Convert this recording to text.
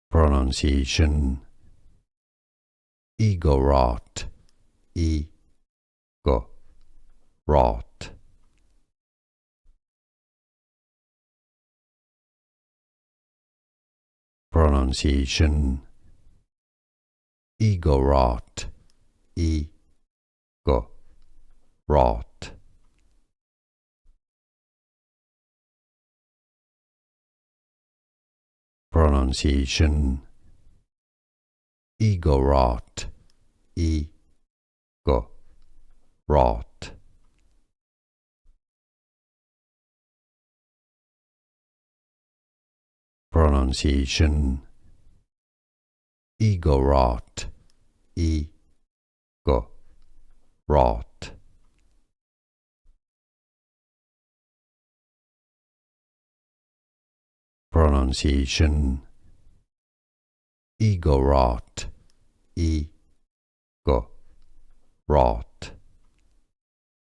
pronunciation Igorot, Igorot, pronunciation Igorot, Igorot, pronunciation Igorot, Igorot, pronunciation Igorot, Igorot, pronunciation Igorot, Igorot.